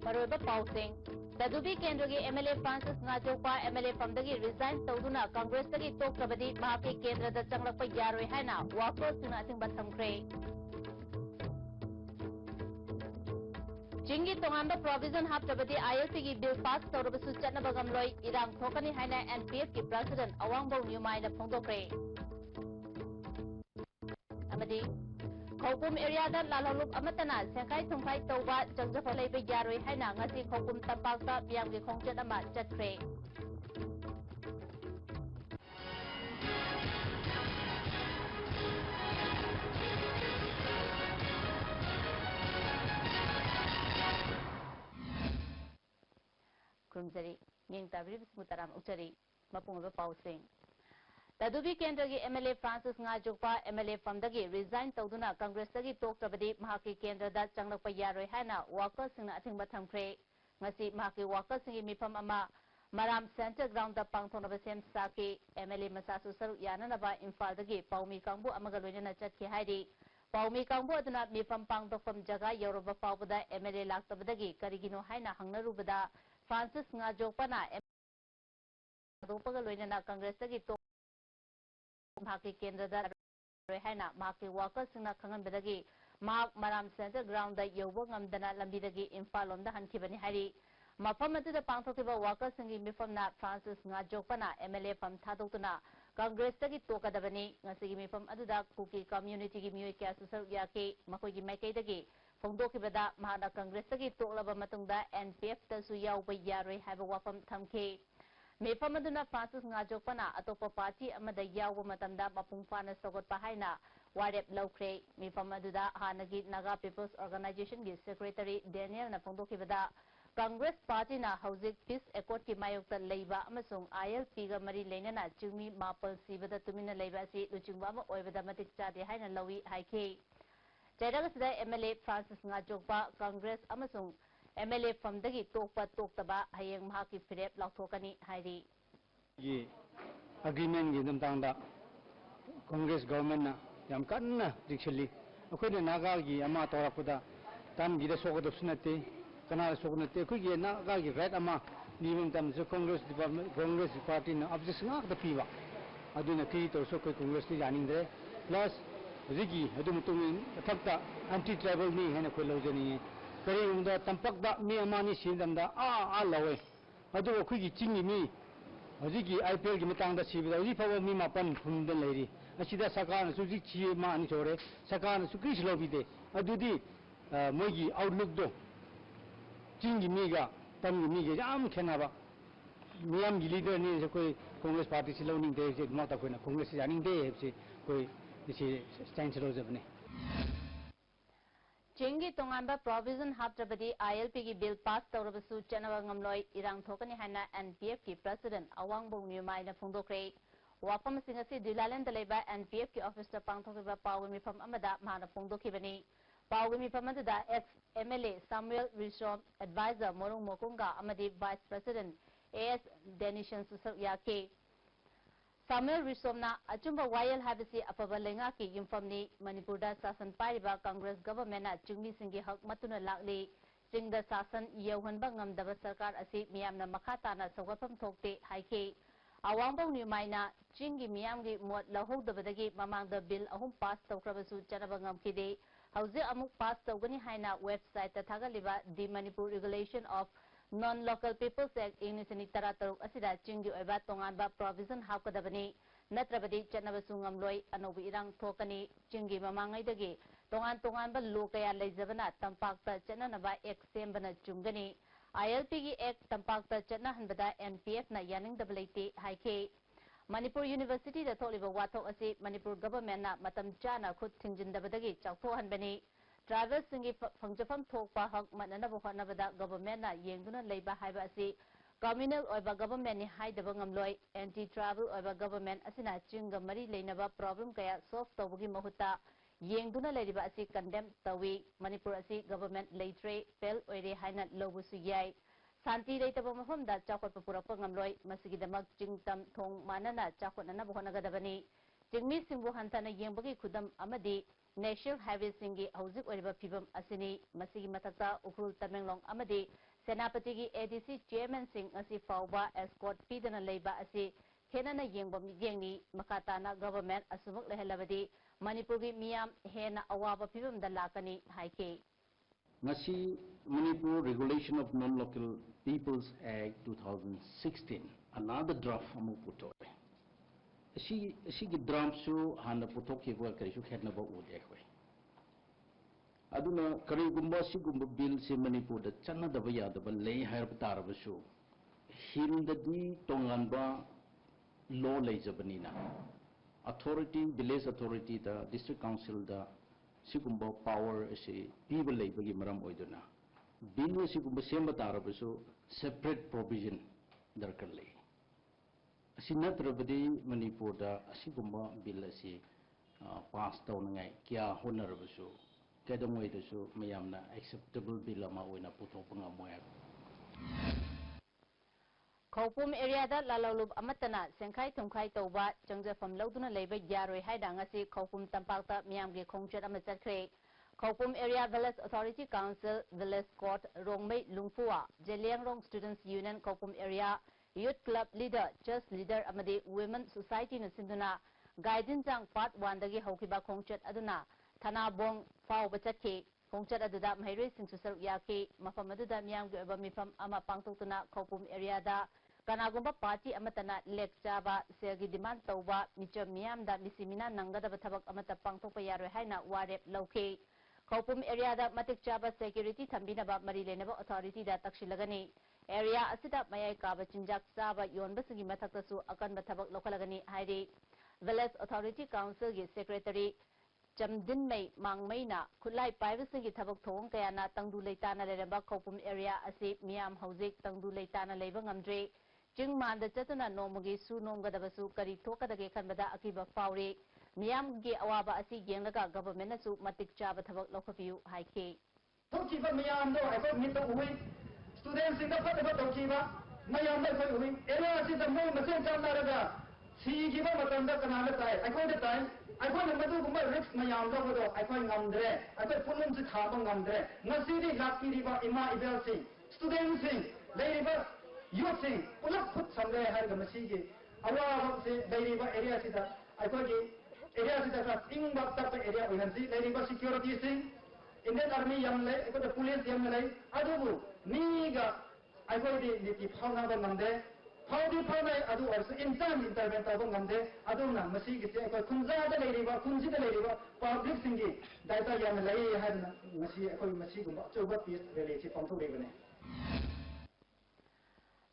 मरोइबा पाउसिंग तदुबी केंद्र के एमएलए फ्रांसिस नाजोपा एमएलए फमदगी रिजाइन तौदुना कांग्रेस तगी तोक्रबदी महाके केंद्र दा चंगलप यारोय हायना वाकर्स सिंह अथिंग थमख्रे चिंगी तोंगांबा प्रोविजन हापतबदी आईएलपी की बिल पास तौरबसु चटनबा गमलोय इरांग थोकनी हायना एनपीएफ की प्रेसिडेंट अवांगबो न्यूमाइना फोंदोक्रे अमदी खौकुम एरिया दा लालहलुप अमतना सेंखाई थुंखाई तौबा जंगजफा लेबा यारोय हायना ngasi खौकुम तंपाकता मियामगी खोंगचत अमा चटख्रे खुमजरी निंग ताबरी बिस्मुतराम उचरी मपुंग पाउसिंग तदुबी केंद्र की एमएलए फ्रांसिस नाजोपा एमएलए फमदगी रिजाइन तौदुना कांग्रेस तगी तोक्रबदी महाकी केंद्र दा चंगलप यारोय हायना वाकर्स सिंह अथिंग थमख्रे ngasi महाकी वाकर्स सिंह मिफम अमा मराम सेंटर ग्राउंड दा पांगथोनबा सेम साकी एमएलए मसासु सरुक याननबा इम्फाल दगी पाउमी कांगबु अमगा लोइनना चटखे हाइदी पाउमी कांगबु अदुना मिफम पांगदोफम जगा यौरबा फावबदा एमएलए लाक्तबदगी करिगिनो हायना हंगनरुबदा फ्रांसिस नाजोपाना दोपगा लोइनना कांग्रेस तगी महाकी केंद्र दा हायना महाकी वाकर्स सिंह खंगनबदगी मराम सेंटर ग्राउंड दा यौबो ngamdana lambidagi इम्फाल लोमदा हनखिबनी हारी मफम अदुदा पांगथोकिबा वाकर्स सिंह मिफमना फ्रांसिस नाजोपना एमएलए फम थादोक्तुना कांग्रेस तगी तोकदबनी ngasi मिफम अदुदा कुकी कम्युनिटी की मियोय क्या सुसर याके मखोगी मैकेदगी फोंदोकिबदा महाना कांग्रेस तगी तोकलबा मतुंगदा एनपीएफ तसु यावबा यारोय हायबा वाफम थमखे मेफम अदुना फ्रांसिस नाजोपना अतोपा पार्टी अमदा यावबा मतमदा मपुंग फाना सगोटपा हायना वारेप लौख्रे मेफम अदुदा हानगी नागा पीपल्स ऑर्गेनाइजेशन की सेक्रेटरी डेनियल ना फोंदोकिबदा कांग्रेस पार्टी ना हौजिक पीस एकॉर्ड की मायोक्ता लेबा अमसुंग आईएलपी गा मरी लेनना चिंगमी मापल सीबदा तुमिना लेबा सी लुचिंगबा अमा ओइबदा मतिक चादे हायना लवी हाइखे चैरागसदा एमएलए फ्रांसिस नाजोपा कांग्रेस अमसुंग एमएलए फमदगी तोकपा तोकतबा हयेंग महाकी फिरेप लाथोकनी हाइरी ये अग्रीमेंट की नमतांगदा कांग्रेस गवर्नमेंट ना याम कन्ना दिक्सली अखोइने नागा की अमा तोरपदा तानगीदा सोगदसुनते कना सोगनते अखोइगे नागा की राइट अमा निमम तमसु कांग्रेस डिपार्टमेंट कांग्रेस पार्टी ना ऑब्जेक्शन आकदा पीवा अदुना की तोसो कोई कांग्रेस नी जानिंद्रे प्लस जिगी अदु मुतुंग अथक्ता एंटी ट्राइबल नी हेना कोई लौजनी करीगुमदा तंपकदा मी अमानी सिंदमदा आ लवे अदु अखोइगी चिंगी मी हजिगी आईपीएल की मितांगदा सिबदा हजि फाव मी मापन फुमदन लेरी असिदा सरकार सुजि छि मानी छोरे सरकार सुक्रिस लोबिदे अदुदी मोगी आउटलुक दो चिंगी मीगा तमगी मीगे जाम खेनाबा मियाम गी लीडर ने कोई कांग्रेस पार्टी से लौनिंग दे जे माता कोई ना कांग्रेस से जानिंग दे से कोई इसी स्टैंड से रोजबने चिंगी तोंगांबा प्रोविजन हापत्रबदी आईएलपी की बिल पास तौरबसु चनवा ngamloi irang thokani hana NPF की प्रेसिडेंट अवांगबोंग न्यूमाइना फोंदोक्रे वाफम सिंह असि दिलालेन दलेबा एनपीएफ की ऑफिसर पांगथोकिबा पावगी मिफम अमदा माना फोंदोकिबनी पावगी मिफम अदुदा ex MLA Samuel Risom adviser Morung मोकुंगा अमदी वाइस प्रेसिडेंट एएस डेनिशन सुसर याके सामुएल रिसोमना अचुंबा वायल हाबसी अफबा लेंगा की युमफमनी मणिपुरदा शासन पारिबा कांग्रेस गवर्नमेंट चिंगमी सिंगी हक मतुना लागली चिंगदा शासन यौहनबा ngamdaba सरकार असि मियामना मखा ताना सौगफम थोकते हाइके अवांगबोंग न्यूमाइना चिंगी मियामगी मोट लहोदबदगी ममांगदा बिल अहुम पास तौक्रबसु चनबा ngamखिदे हौजे अमुक पास तौगनी हाइना वेबसाइट थागलिबा the Manipur regulation of non local peoples act इंगनिसनी तरा तरुक असिदा चिंगी ओइबा तोंगानबा प्रोविजन हापकदबनी नत्रबदी चनबसु ngamloi अनोबि इरांग थोकनी चिंगी ममांगैदगी तोंगानबा लो कया लेजबना तंपाकता चननबा एक सेंबना चुंगनी आईएलपी की एक तंपाकता चनहनबदा एनपीएफ ना यानिंगदब लेते हाइके मणिपुर यूनिवर्सिटी दा थोलिबा वाथोक असि मणिपुर गवर्नमेंट ना मतम चाना खुद थिंजिंदबदगी चाउथोहनबनी ट्राइबल सिंगी फंगजफम थोकपा हक मननबा होनबदा गवर्नमेंट ना येंगदुना लेबा हाइबा असि कम्युनल ओइबा गवर्नमेंट नि हाइदबा ngamloi एंटी ट्राइबल ओइबा गवर्नमेंट असिना चिंगा मरी लेनबा प्रॉब्लम कया सॉल्व तौबगी महुता येंगदुना लेरिबा असि कंडेम तवी मणिपुर असि गवर्नमेंट लेट्रे फेल ओइरे हाइना लोबुसु याय शांति लेतबा मफमदा चाखोटपा पुरकपा ngamloi मसिगिदमक चिंगतम थोंग मानना चाखोटनना होनगदबनी चिंगमी सिंबु हंथना येंबगी खुदम अमदी नेशनल हाईवे सिंगी हौजिक ओइरिबा फिबम असिनी मसिगी मथक्ता उखुल तमेंगलोंग अमदी सेनापति की ADC चेयरमैन सिंह असी फाउबा एस्कॉर्ट पीदना लेबा असी हेना येंगबा मिजेंगनी मकाताना गवर्नमेंट असुमुक लेहलबदी मणिपुर की मियाम हेना अवाबा फिबमदा लाकनी हाइके ngasi Manipur Regulation of Non-Local Peoples Act 2016 another draft amu putoy asi gi draft su hana putok ke wa kari su khetna ba ode khoi aduna kari gumba si gumba bill se Manipur da channa da ba ya da ba lei har tar ba su hinda di tongan ba law lei jabanina authority village authority da district council da sigumba power ase people labor gi maram oiduna bill sigumba semba tarabasu separate provision darkar le asinatrabadi Manipur da asigumba bill ase pass tawnangai kya honarabasu kadamoi dasu mayamna acceptable bill ama oina puthopanga moya Khopum area da lalalub amatana sengkhai thumkhai tawba changjafam lauduna leiba yaroi haida ngasi Khopum tampakta miyamgi khongchat ama chatkre Khopum area village authority council village court rongmei lungpua Jeliangrong students union Khopum area youth club leader just leader amadi women society na sinduna guidance jang part 1 dagi haukiba khongchat aduna thana bong fau bachatki khongchat aduda mairoi singsu saruk yaki mafam aduda miyamgi oba mifam ama pangtokuna Khopum area da Kanagumba party amatana lekchaba selgi demand tawba micham miyam da misimina nangadaba thabak amata pangthokpa yaroi haina warep lauke Khopum area da matik chaba security thambina ba mari lenaba authority da takshilagani area asida mayai kaba chinjak chaba yonbasingi mathakta su akan bathabak lokalagani hairi village authority council gi secretary Chamdin May Mangmaina Kulai Paivasingi Thabak Thong Kayana Tangdu Leitana Leramba Khopum area asi miyam hauzik Tangdu Leitana leiba ngamdre Jing manda chatuna nomagi su nomgadabasu kari thokadage khanbada akiba fauri miyam gi awaba asi yenglaga government su matik chaba thabak lokhapiu haike thokiba miyam do ai ko mit ui students sing da phataba thokiba miyam da ko ui area asi da mo masen chamnaraga sigiba matamda kanala tai ai ko da tai ai ko na madu gumba risk miyam do do ai ko ngamdre ai ko punum si thaba ngamdre ngasiri lakiri ba ima ibel sing students sing leiba youth sing ulap put samre har ga masigi awa se dairiba area sida aiko gi area sida ka ing bak tap area oinansi dairiba security sing Indian army yam le aiko the police yam le adubu ni ga aiko di niti phawna ba ngamde phawdi phawna adu arsu insan intervent ba ngamde aduna masigi se aiko khunja da dairiba khunji da dairiba public sing gi data yam le har masi aiko masigi ba choba piece rele chi pangtho de bane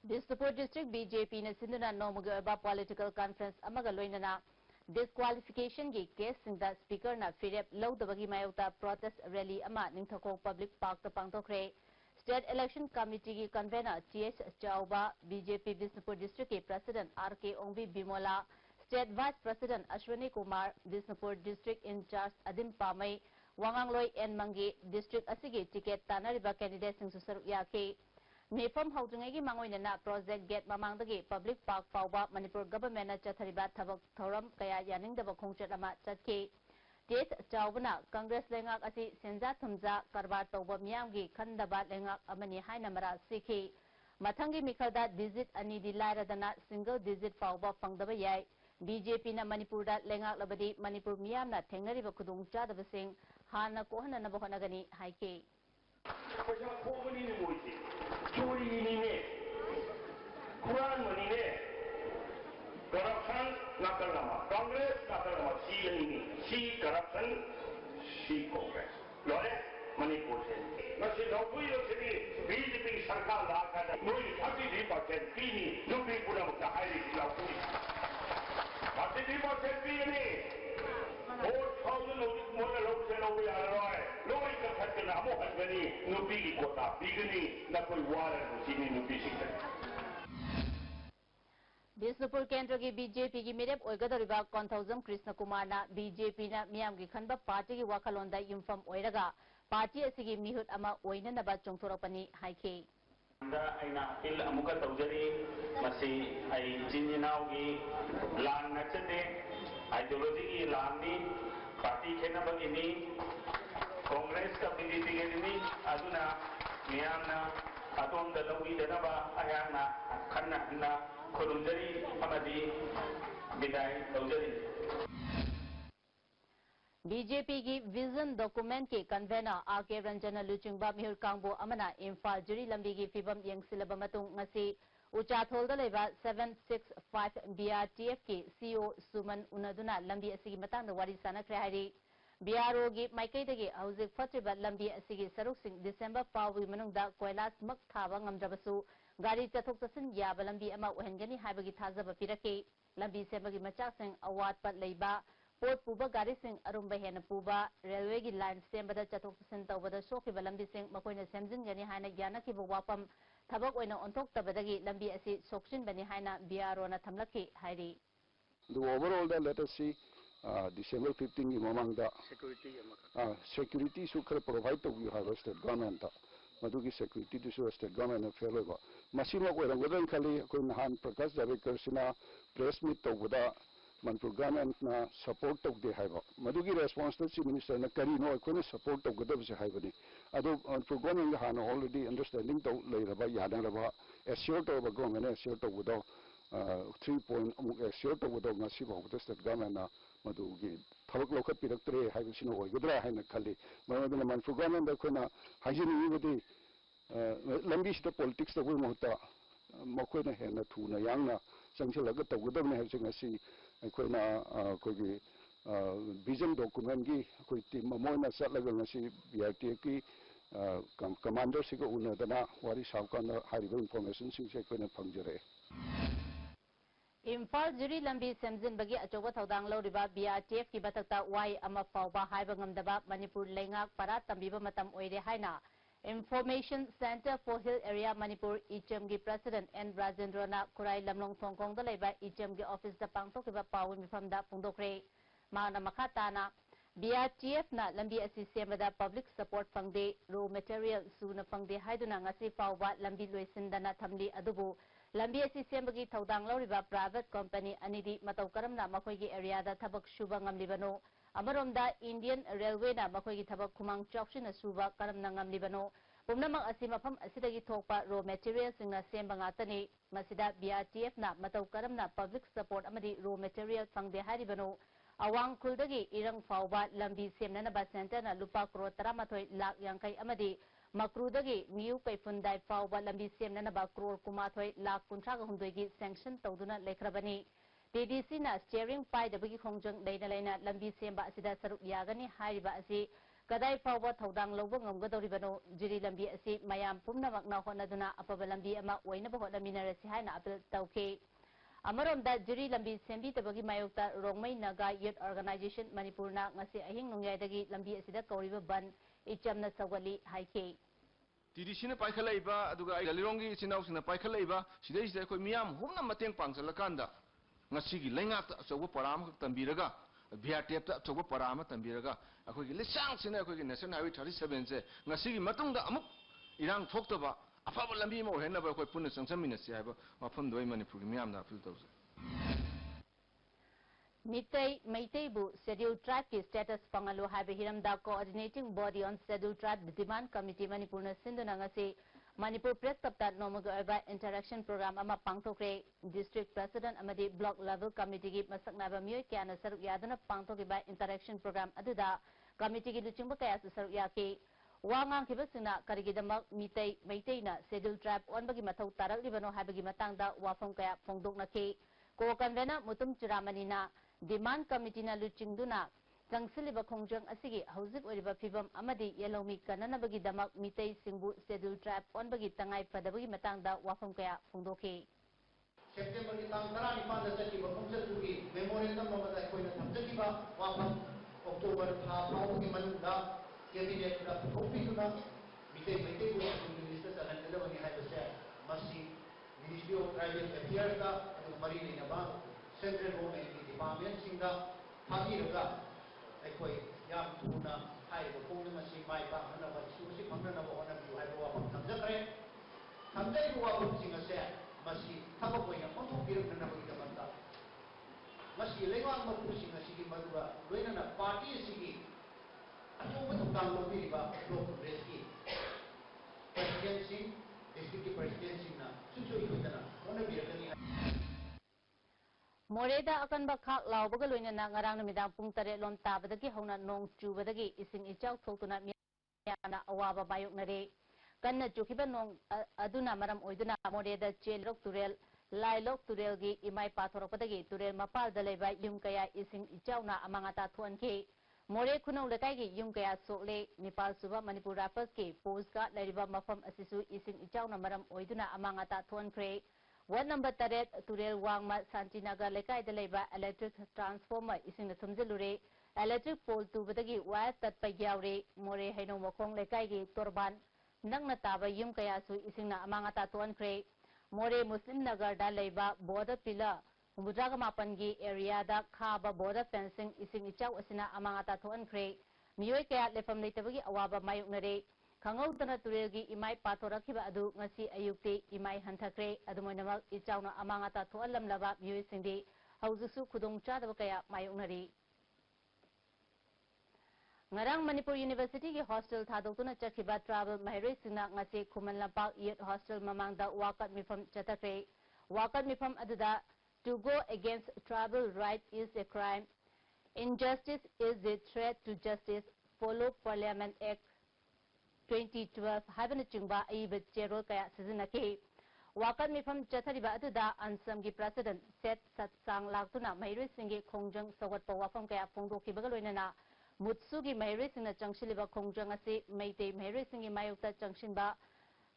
Bisnupur district BJP na sinduna nomuga ba political conference amaga loinana disqualification gi case singda speaker na firep lawdabagi mayauta protest rally ama ningthako public park ta pangtokre state election committee gi convener TH Chauba BJP Bisnupur district ke president RK Ongbi Bimola state vice president Ashwini Kumar Bisnupur district in charge Adim Pamai Wangangloi N Mangi district asigi ticket tanariba candidate sing susaruk yake Mefam Haudungi Mangoina project get Mamangagi public park Pauba Manipur government Chathariba Tabak Thoram Kaya Yaning the Bakongchatama Chatki Date Chaubana Congress Lengak Asi Senza Tumza Karbar Toba Miyangi Kandaba Lengak Amani Hainamara Siki Matangi Mikalda digit Anidi Laradana single digit Pauba Pangdaba Yai BJP na Manipurda Lengak Labadi Manipur Miyamna Tengariba Kudung Chadabasing Hana Kohana Nabohanagani Haike Churi ini ne, Quran ini ne, corruption nakal nama, Congress nakal nama, C ini, C corruption, C Congress. Lore Manipur se. Nasi lokui lokui BJP sarkar laka na, noi 33% ini, nubi pura muka hari lokui. 33% ini. 4,000 more local over Alroy, Loy Captain Amo Hagani, Nubi Kota, Bigani, Nakoi Water, Sini Nubi. Bisnupur Kendra ki BJP ki Mirep Oigadariba Konthozam Krishna Kumar na BJP na Miyamgi Khanba party ki wakalonda yumfam oiraga party asigi mihut ama oina naba chongthorapani haike aina il amuka tawjari masi ai jinjinaugi lan nachate ideology ki lani party khena bagini congress ka BJP ke ni aduna miyamna ꯑꯗꯣꯝꯗ ꯂꯧꯕꯤꯗꯅꯕ ꯑꯩꯍꯥꯛꯅ ꯈꯟꯅ ꯍꯟꯅ ꯈꯨꯔꯨꯝꯖꯔꯤ ꯑꯃꯗꯤ ꯕꯤꯗꯥꯏ ꯂꯧꯖꯔꯤ BJP की vision document के convener R K. Ranjan लुचिंबा मिहुर कांगबो अमना इम्फाल जुरी लंबी की फिबम यंगसिलब मतुंग ngasi उचाथोलदा लेबा 765 BRTF की CO सुमन उनदुना लंबी असigi matangda wari sanakre हाइरी BRO की माइकैदगी हौजिक फत्रिबा लंबी असigi सरुकसिंग दिसंबर फावगी मनुंगदा कोयलास मक थाबा ngamdrabasu गाड़ी चथोक चसिन याबा लंबी अमा ओहनगनी हाइबगी थाजबा पिरके लंबी सेबगी मचासिंग अवातपा लेबा पोट पुबा गाड़ी सिंह अरुम्बा हेन पुबा रेलवे की लाइन सेम्बदा चथोक चसिन तौबदा सोखिबा लंबी सिंह मकोइना सेमजिनगनी हाइना यानकिबा वापम थबक ओइना ओंथोक्तबदगी लंबी असि सोक्सिनबनी हाइना BRO ना थमलखि हाइरी overall let us see December 15 mamangda security su khar provide to you state government madugi security to state government na fair ba masima ko rangodan khali ko nahan prakash javadekar sina press meet to buda Manipur government na support to de haiba madugi response to chief minister na kari no ko na support to godab se haibani adu Manipur government ha na already understanding to leiraba yana raba assure to government assure to buda 3 point amuk assure to buda ngasi ba buda state government na madugi thabak lokhat piraktre haiba sino oigadra haina khali maduna Manipur government da ko na hajini budi lambi sita politics to ko mohta makoi na hena thuna yangna changchalaga to godab ne hajing asi अखोना कोई vision document की कोई team Mona चलगा ngasi BRTF की commander सिग उनदना वारी सावकान हारिबा information सिंसे अखोना फंगजरे Imphal जुरी लंबी सेमजिनबगी अचौबा थौदांग लौरिबा BRTF की बतकता Y अमा फावबा हाइबा ngamdaba Manipur लेंगाक पारा तंबीबा मतम ओइरे हाइना Information Center for Hill Area Manipur ICHM की प्रेसिडेंट N. Rajendra खुराई लमलोंग थोंगकोंग दा लेबा ICHM की ऑफिस दा पांगथोकिबा पाउ मिफमदा फोंदोखरे माना मखाताना BRTF ना लंबी असि सेमदा पब्लिक सपोर्ट फंगदे रो मटेरियल सुना फंगदे हाइदुना ngasi फावबा लंबी लोइसिंदना थमली अदुबु लंबी असि सेमबगी थौदांग लौरिबा प्राइवेट कंपनी अनिदि मतौ करमना मखोइगी एरिया दा थबक शुबा ngamlibano अमरोमदा इंडियन रेलवे ना मखोइगी थबक खुमांग चौक्सिना सुबा करमना ngamlibano पुमनमक असि मफम असिदगी थोकपा रो मटेरियल सिंगना सेमबा ngaतनी मसिदा BRTF ना मतौ करमना पब्लिक सपोर्ट अमदि रो मटेरियल फंगदे हारिबनो अवांग खुलदगी इरंग फावबा लंबी सेमननबा सेंटर ना लुपा करोड़ 13 लाख यांkai अमदि मक्रूदगी नियु कैफुंदाई फावबा लंबी सेमननबा करोड़ 19 लाख 38 की सैंक्शन तौदुना लेखरबनी TDC ना स्टीयरिंग पाइदबगी खोंजंग लेना लेना लंबी सेमबा असिदा सरुक यागनी हारिबा असि कदाई फावबा थौदांग लौबा ngamgadoribano जिरी लंबी असि मयाम पुमनमकना होनदुना अफबा लंबी अमा ओइनबा होनमिनरसि हाइना अपील तौखे अमरोमदा जिरी लंबी सेंबीतबगी मायोक्ता रोंगमई नगा यूथ ऑर्गेनाइजेशन मणिपुरना ngasi ahing nungyadagi lambi asida kauriba ban ichamna sawali haike TDC na paikhalaiba aduga ai galirongi sinau sina paikhalaiba sidai sidai koi miyam humna mateng pangsalakanda ngasi gi lengak ta achoba param tambiraga BRTF ta achoba parama tambiraga akoi gi lisang sina akoi gi national highway 37 se ngasi gi matungda amuk irang thoktaba afaba lambi mo henna ba koi punna sangsamina si haiba mafam doi manipur miyam na appeal tawse Meiteibu Scheduled Tribe की status पंगलो हाइबे हिरमदा coordinating body on scheduled tribe demand committee Manipur न सिंधुना ngasi Manipur press club नोमगोबा interaction programme अमा पांगथोक्रे district president अमदी ब्लॉक लेवल कमिटी की मसकनाबा मियोय क्याना सरुक यादना पांगथोकिबा इंटरेक्शन प्रोग्राम अदुदा कमिटी की लुचिंबा कया सरुक याके वांगांग किबसिना करिगिदमक मेइतेइना शेड्यूल्ड ट्राइब ओनबगी मथौ तारकलिबनो हाइबगी मतंगदा वाफम कया फोंदोकनके को कन्वेनर मुतुम चिरामनीना डिमांड कमिटी ना लुचिंगदुना चंगसिलिबा खोंजंग असिगी हौजिक ओरिबा फिबम अमदी येलोमी कननबगी दमक मितै सिंगबु शेड्यूल ट्राइब ओनबगी तंगाई फदबगी मतंगदा वाफम कया फोंदोखे सेप्टेम्बर की तांग 19 दा चकिबा खोंजतुगी मेमोरेंडम अमदा कोइना थमजकिबा वाफम अक्टोबर था फाउगी मनुदा कैबिनेट दा थोपिदुना मितै मेतै को मिनिस्टर सनंदबगी हाइबसे मसी मिनिस्ट्री ऑफ ट्राइबल अफेयर्स दा मरी लेनबा सेंट्रल गवर्नमेंट की डिपार्टमेंट सिंगा थाबीरगा अखोई याम थुना हाइबो कोंग मसी माइ बा हनबा सुसी फंगनबा होनबि हाइबो वाफम थमजखरे थमजै वाफम सिंगसे मसी थबक ओइना कोंथोक बिरखनबगी दमंदा मसी लेवांग मपुसिंग असिगी मदुगा लोइनना पार्टी सिगी अचोबा थुकांग लोबिरिबा ब्लॉक कांग्रेस की president Singh district ki president singna suchu ikudana ona biakani Moreda akan bakak lau baga loina ngarang namidang pung tare lom tabadagi hauna nong chubadagi ising ichau thotuna miyana awaba bayok nare kanna chukiba nong aduna maram oiduna Moreda chelok turel lailok turel gi imai pathorakpadagi turel mapal dalaiba yum kaya ising ichau na amangata thuanki More khunau lekai gi yum kaya sokle Nepal suba Manipur Rappers ki postga lariba mafam asisu ising ichau na maram oiduna amangata thuankre Ward number 3 Turel Wangma Santinagar Lekai Dalaiba electric transformer ising na thumjilure electric pole tubadagi wire tatpa yaure More haino mokong lekai gi torban nangna taba yum kaya su ising na amangata tuankre More Muslim Nagar da leiba border pillar Mudraga Mapangi area da khaba border fencing ising ichau asina amangata tuankre miyoi kaya lefam leitabagi awaba mayuknare Kangau tana turelgi imai pathorakiba adu ngasi ayukti imai hanthakre adumoinamak ichauna amangata thoalam laba miyoi singdi haujusu khudong chadaba kaya mayoknari Ngarang Manipur University ki hostel thadokuna chakhiba travel mahirai singna ngasi Khuman Lampak Youth Hostel mamangda wakat mifam chatakre wakat mifam aduda to go against tribal right is a crime injustice is a threat to justice follow Parliament Act 2012 haibana chingba aiba cherol kaya sizinaki wakat mifam chathariba aduda ansam gi president set satsang laktuna mahirai singi khongjang sawat pawafam kaya phongdokhibaga loinana mutsugi mahirai singna changshiliba khongjang asi meitei mahirai singi mayokta changshinba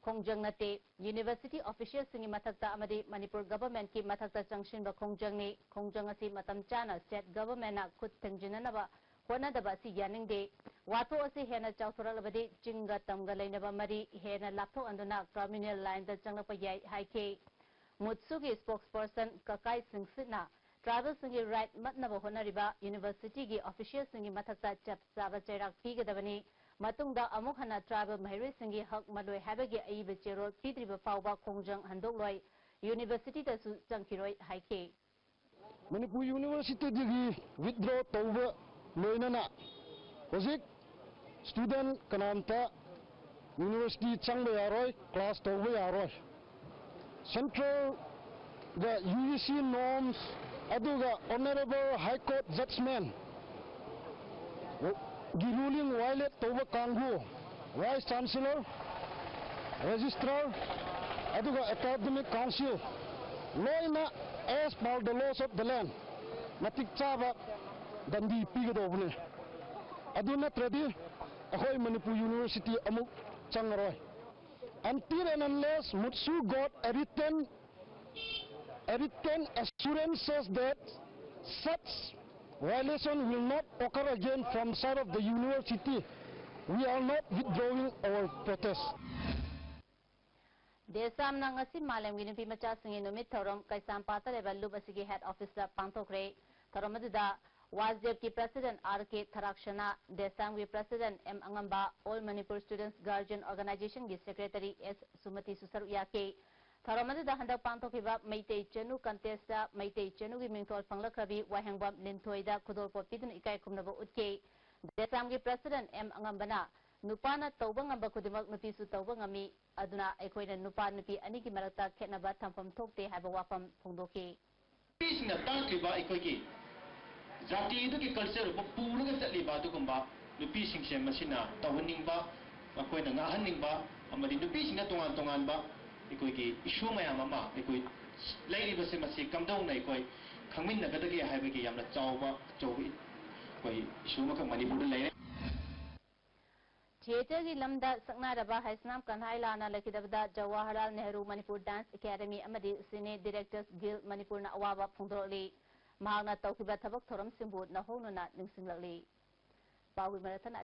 khongjang nate university official singi mathakta amadi Manipur government ki mathakta changshinba khongjang ni khongjang asi matam chana state government na khut thengjinanaba honadaba si yaningde wato asi hena chawthoralabadi chinga tamga leinaba mari hena laptho anduna criminal line da changlapa yai haike mutsugi spokesperson kakai singsina tribal singi right matnaba honariba university gi official singi mathakta chap saba chairak pigadabani matungda amuk hana tribal mahirai singi hak maloi habagi aiba cherol pidriba fawba khongjang handokloi university da su changkhiroi haike Manipur University digi withdraw tawba loinana hojik student kanamta university changba yaroi class tawba yaroi central the UGC norms aduga honorable high court judgment gi ruling violate tawba kanghu vice chancellor registrar aduga academic council loina as per the laws of the land matik chaba dandi pigadobne aduna tradi ahoi Manipur University amuk changroi until and unless Mutsu got a written assurances that such violation will not occur again from side of the university we are not withdrawing our protest Desam na ngasi malam gini pimacha singi numit thorom kaisam patale ballu basigi head officer pangthokre thorom aduda Wazdev ki president RK Tharakshana Desam ki president M Angamba All Manipur Students Guardian Organization ki secretary S Sumati Susaru yake thorom aduda handak pangthokhiba meitei chenu contest da meitei chenu gi mingthol phanglakhabi wahengbam linthoida khudolpo pidun ikai khumnaba utke Desam ki president M Angambana Nupana tauba ngamba kudimak nupi su tauba ngami aduna ekoina nupa nupi anigi marakta khetnaba thampham thokte haiba wafam phongdoki isna tangkliba ekogi jati du ki culture ba pulaga chatliba dugumba nupi singse masina tawhningba akoina ngahaningba amadi nupi singna tongan ba ekogi issue mayam ama ekoi lairiba se masi kamdau nai koi khangmin nagadagi haibagi yamna chawba chowi koi issue makam Manipur lai Theater ki lamda saknaraba haisnam kanhai lana lakidabda Jawaharlal Nehru Manipur Dance Academy amadi Cine Directors Guild Manipur na awaba phongdorli mahakna tawkiba thabak thoram simbu na honuna ningsinglakli pawi marathon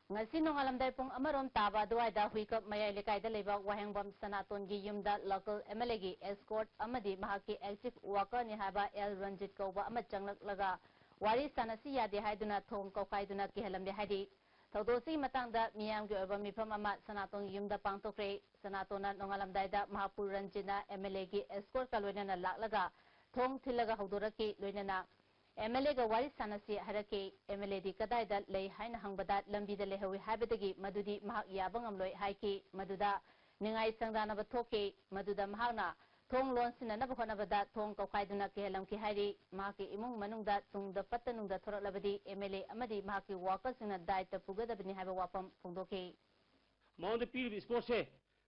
ngasi nongalamdai pung amarom taba duaida huikap mayai lekaida leba wahengbam sanaton gi yumda local MLA gi escort amadi mahaki active worker ni haba El Ranjit Kauba ama changlak laga wari sanasi yade haiduna thong kaukaiduna kihalamde haidi thaudosi matangda miyam gi oba mifam ama sanaton yumda pangtokre sanatona nongalamdai da Mahapur Ranjina MLA gi escort kaloina laklaga thong thilaga hodoraki loinana MLA ga wari sanasi harake MLA di kadai da lei haina hangbada lambi da lehawi habedagi madudi mahak yabangam loi haiki maduda ningai sangdana bathoke maduda mahakna thong lon sinana bakhona bada thong kaukaiduna kelam ki hairi mahaki imung manungda tungda patanungda thorak labadi MLA amadi mahaki workers sina daita pugada bini haba wapam phongdoke maunde pir sportse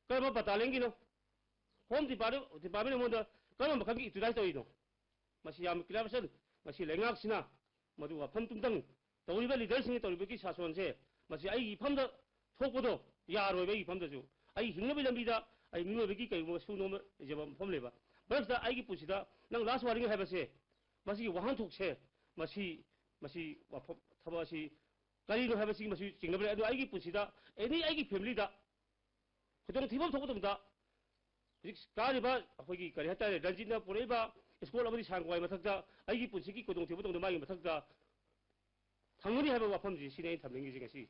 karma batalengi no home department monda karma bakhagi itudai toido masi yam kilabasal masi lengak sina madu wapam tumtang tawriba leader singi tawriba ki sasonse masi ai ipamda thokpodo yaroi ba ipamda ju ai hingnabi lambida ai miwe ki kai mo suno jabam famleba basta ai ki pusida nang last warning habase masi wahan thokse masi wapam thabasi kari no habasi masi chingabre adu ai ki pusida any ai ki family da khudong thibam thokdumda kariba akhoi kari hata ranjina pureba school amadi sangwai mathakta aigi punsi ki kodong thibotong da magi mathakta thangmani haba wafam ji sinai thamlingi ji ngasi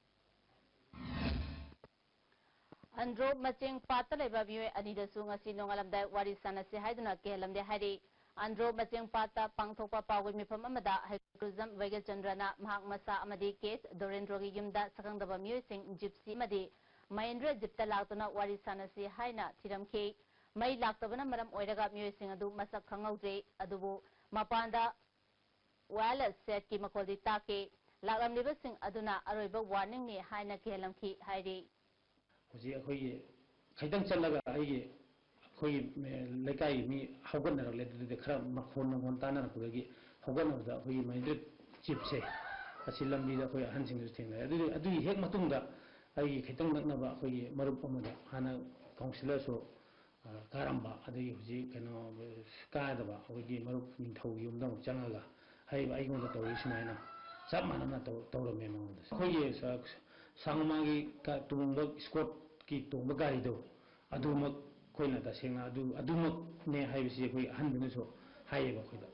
andro macheng patale ba biwe anida su ngasi nongalamdai wari sanasi haiduna kelamde hari andro macheng pata pangthopa pawai mifam amada haikuzam Vega Chandrana mahak masa amadi case Dorendrogi yumda sakangdaba miwe sing gypsy amadi Mahindra jipta laktuna wari sanasi haina thiramkhi mai laktabana maram oiraga miwe sing adu masak khangaude adubu mapanda wireless set ki makoldi take laklamliba sing aduna aroiba warning ni haina kelamki hairi hoji akhoi khaidang chalaga ai akhoi lekai mi haugan na le de khara makhon ngon tana na puragi haugan da akhoi Mahindra chipse asilam bi da akhoi ahan sing ju theng adu hek matungda ai khaidang naknaba akhoi marup amada hana councilor so karamba adai huji kano kaadaba hogi marup ningthau yumdang changaga haiba aigonda tawri sumaina chap manana tawrame maunda hogi sangmagi ka tungba squad ki tungba gari do adumak koina da senga adumak ne haibisi koi ahanbinu so haiba khoida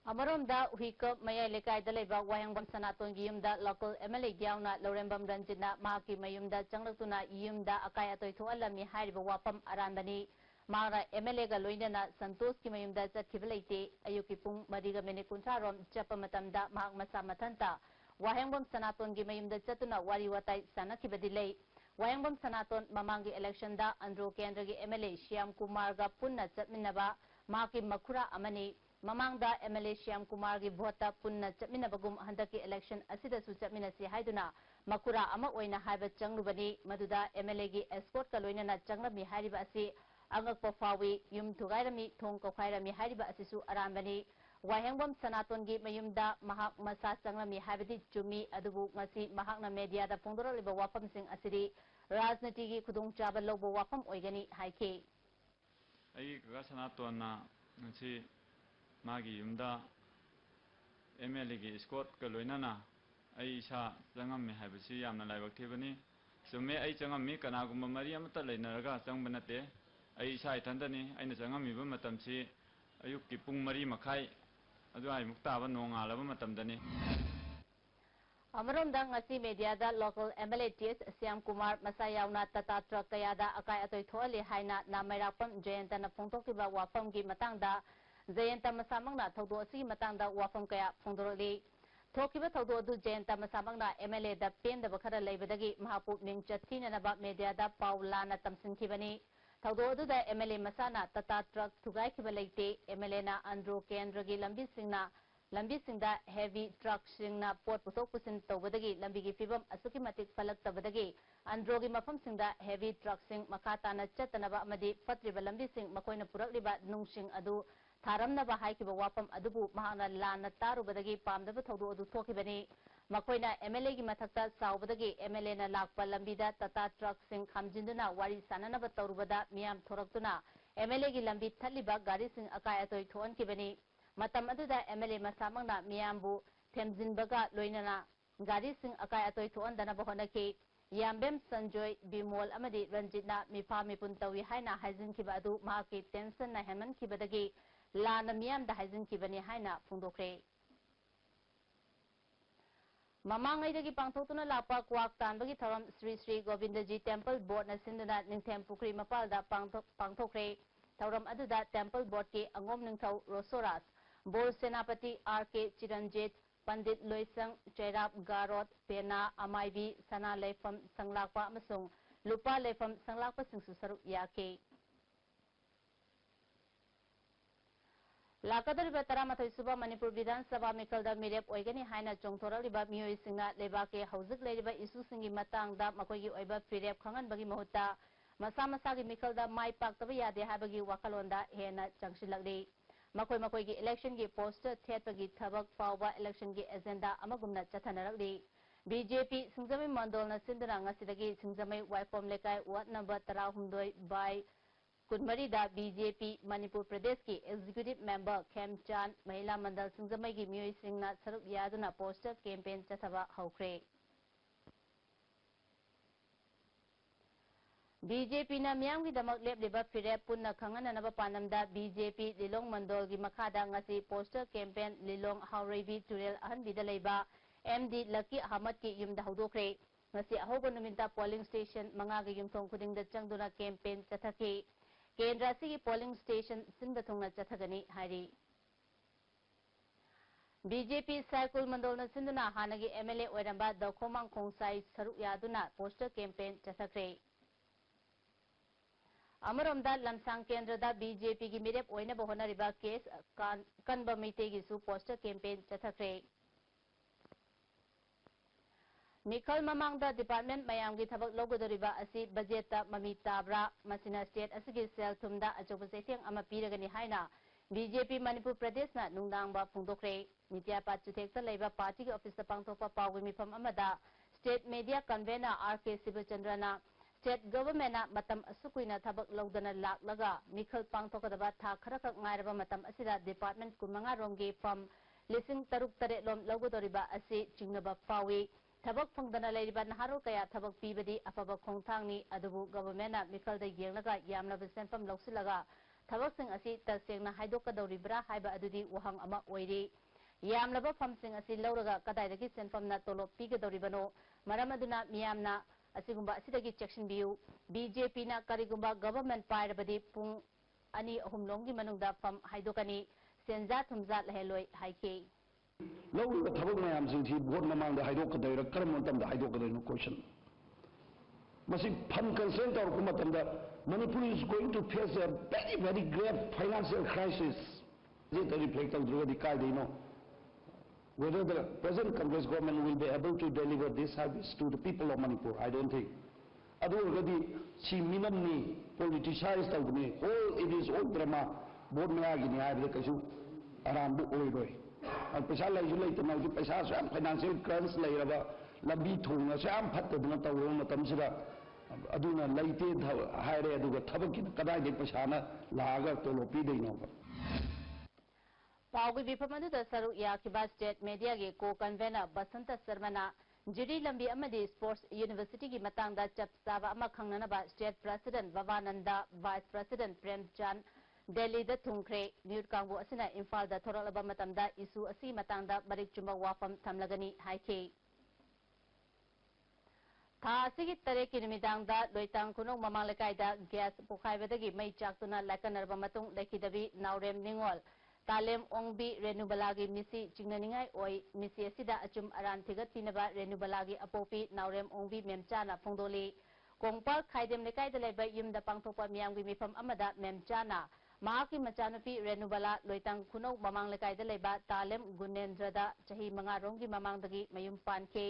Amaromda huikap mayai lekai da leba wayangbam sanaton gi yumda local MLA gyawna Lorembam Ranjina mahaki mayumda changlaktuna yumda akai atoi thoalami hairiba wapam arandani mara MLA ga loinana Santos ki mayumda chathibaleite ayuki pung mariga mene kuntarom chapa matamda mahak masa mathanta wayangbam sanaton gi mayumda chatuna wari watai sanakibadilei wayangbam sanaton mamangi election da andro kendra gi MLA Shyam Kumar ga punna chatminaba mahaki makhura amani Mamangda MLA Shyam Kumar gi vota punna chapminabagum handaki election asida su chapminasi haiduna makura ama oina haiba changlubani maduda MLA gi escort ka loinana changlami hariba asi angak pofawi yum thugairami thong kokhairami hariba asisu arambani wahengbam sanaton gi mayumda mahak masa changlami haibadi chumi adubu ngasi mahakna media da phongdora liba wapam sing asiri rajniti gi khudung chaba lobo wapam oigani haike ai ga sanaton na ngasi magi yumda MLA gi escort ka loinana ai sa changammi haibasi yamna laibak thibani sume ai changammi kanagumba mari amata leinaraga changbanate ai sa ithandani aina changammi ba matamsi ayuk ki pung mari makhai adu ai muktaba nongalaba matamdani Amaromda ngasi media da local MLA TS Shyam Kumar masayawna tata truck kayada akai atoi thoali haina namairapam Jayanta na phongtokkiba wapam gi matangda Jayanta masamangna thaudo asi matangda wafam kaya phongdoroli thokiba thaudo adu Jayanta masamangna MLA da pen da bakhara leibadagi mahapu mingchat thinanaba media da paulana tamsinkhibani thaudo adu da MLA masana tata truck thugai khiba leite MLA na andro kendragi lambi singda heavy truck singna pot putok pusin tawbadagi lambi gi fibam asuki matik falak tabadagi androgi mafam singda heavy truck sing makata na chatanaba amadi fatriba lambi sing makoina purakliba nungsing adu Tharamnaba haikiba wapam adubu mahana lana tarubadagi pamdaba thaudo adu thokibani makoina MLA gi mathakta saubadagi MLA na lakpa lambida tata truck sing khamjinduna wari sananaba tarubada miyam thoraktuna MLA gi lambi thaliba gari sing akai atoi thoan kibani matam aduda MLA masamangna miyambu themjinbaga loinana गाड़ी सिंह अकाय अतोय थोअनदना बहोनकी यामबेम संजोय बिमोल अमदी रंजितना मिफा मिपुन तवी हाइना हाइजिनखिबा अदु माकी tension ना हेमनखिबदगी लाना मियामदा हाइजिनखिबनी हाइना फोंदोखरे ममांगैदगी पांथोक्तुना लापा quack तानबगी थरम Shri Shri Govindji temple board न सिंधुना निंथेम Pukhri मपालदा पांथोखरे थौरम अदुदा temple board के Angom निंथौ रोसोरास bore सेनापति are के चिरंजीत पंडित लोइसंग चेराब गारोत पेना अमाइबी सना लेफम संगलापा अमसुंग लुपा लेफम संगलापा सिंसु सरुक याके लाकदरिबा 13 सुबा मणिपुर विधानसभा मिखलदा मिरेप ओइगनी हाइना चोंथोरलिबा मियोइसिंगना लेबाके हौजिक लेरिबा इशुसिंगी मतांगदा मकोइगी ओइबा फिरेप खंगनबगी महुत्ता मसा मसागी मिखलदा माइ पाक्तबा यादे हाबगी वाखलोंदा हेना चंगसिलगली मकोई की इलेक्शन की पोस्टर थेटपगी थबक फाउबा इलेक्शन की एजेंडा अमगुमना चथनरगली बीजेपी सिंगजमै मंडोलना सिंधना ngasiदगी सिंगजमै वाइफोम लेकाय वार्ड नंबर 13/कुनमरीदा बीजेपी मणिपुर प्रदेश की एग्जीक्यूटिव मेंबर खेमचान महिला मंडल सिंगजमै की मियोई सिंगना सरुक यादुना पोस्टर कैंपेन चथबा हौख्रे बीजेपी न मियाम की दमक लेबलिबा फिरे पुन्ना खंगननबा पानमदा बीजेपी लिलोंग मंडोल की मखादा ngasi पोस्टर कैंपेन लिलोंग हाउरेबी टुरेल अहनबीदा लेबा एमडी लकी अहमद की युमदा हौदोखरे ngasi ahoba numinta polling station manga gi yumthong khudingda changduna campaign chathaki kendra sigi polling station sinda thongna chathagani hari BJP Saikul मंडोलना सिंधुना हानगी एमएलए ओइरंबा दखोमांग खोंसाई सरुक यादुना पोस्टर कैंपेन चथखरे अमरमदा लमसांग केंद्रदा बीजेपी की मिरेप ओइना बहोनरिबा केस कनबा मीतेगिसु पोस्टर कैंपेन चथखरे मिखल ममांगदा डिपार्टमेंट मयाम की थबक लोगदरिबा असि बजेट ममी ताब्रा मसिना स्टेट असigi सेल थुमदा अचोब सेथेंग अमा पीरगनी हाइना बीजेपी मणिपुर प्रदेश ना नुंगदांगबा फोंदोखरे मिडिया पाचुथेक्ता लेबा पार्टी की ऑफिस पांगथोपा पावगी मिफम अमदा state media convener R K शिवचंद्रना स्टेट गवर्नमेंट मतम असुकुइना थबक लौदना लाक्लगा मिखल पांगथोकदबा था खरखक ngairaba matam asida department kumanga romgi fam lising taruk tare lom logodoriba asi chingnaba fawi थबक फंगदना लेरिबा नहारो कया थबक पीबदी अफब खोंथांगनी अदुबु गवर्नमेंट ना मिखलदा येंगलगा यामनबा सेंफम लौसिलगा थबक सिंग असि तसेंगना हाइदोकदौरिब्रा हाइबा अदुदी वहंग अमा ओइरी यामनबा फमसिंग असि लौरगा कदाइदगी सेंफमना तोलो पीगदौरिबनो मरम अदुना मियामना असिगुंबा असिदगी चेक्शन बियु बीजेपी ना करिगुंबा गवर्नमेंट पाइरबदी पुंग अनि अहुमलोंगी मनुंगदा फम हाइदोकनी सेंजा थुमजा लहेलोय हाइके लौरिबा थबक मयामसिंगथि बोर्ड ममांगदा हाइदोकदोइरा करम मतमदा हाइदोकदोइनो क्वेश्चन मसी फंड कंसेंट तौरक मतमदा Manipur is going to face a very grave financial crisis it reflect tawdrugadi kaidino whether the present Congress government will be able to deliver this service to the people of Manipur I don't think adurgadi si minamni politicize tawdni all it is all drama board mayagi ni haibda kasu arambu oiroi पैसा लैसु लेतना पैसा सब financial crunch लेरबा लंबी थोंना सब फत्तदना तवरो मतमसिदा अदुना लैते हायरे अदुगा थबकी कदाइदे पैसाना लागा तोलो पीदैनो पावगी विफमदुदा सरु याकिबा state media के को कन्वेनर बसंत शर्माना जिरी लंबी अमदी स्पोर्ट्स यूनिवर्सिटी की मतंगदा चपसाबा अमा खंगनबा state president Babananda vice president Premchand Delhi दा थुंखरे न्यूट कांगबो असिना इम्फाल दा थोरलबा मतंदा इशू असि मतंगदा बरिक चुमा वाफम थमलगनी हाइखे था असिगी तरे की निमिदांगदा लोइतांग खुनो ममांगलकाइदा गैस पोखाइबदगी मई चाक्तुना लाकनरबा मतुंग लेखिदबी नावरेम निंगोल तालेम ओंगबी रेनुबलागी मिसी चिंगननिंगाई ओई मिसी असिदा अचुम अरान थिगतिनबा रेनुबलागी अपोपी नावरेम ओंगबी मेमचाना फोंदोली कोंगपाल खाइदेम लेकाइदा लेबा युमदा पांगथोपा मियामगी मिफम अमदा मेमचाना महाकी मचानुपी रेनुबला लोइतांग खुनो ममांगलकाइदा लेबा तालेम गुनेंद्रदा चही मंगारोंगी ममांगदगी मयुम पानखे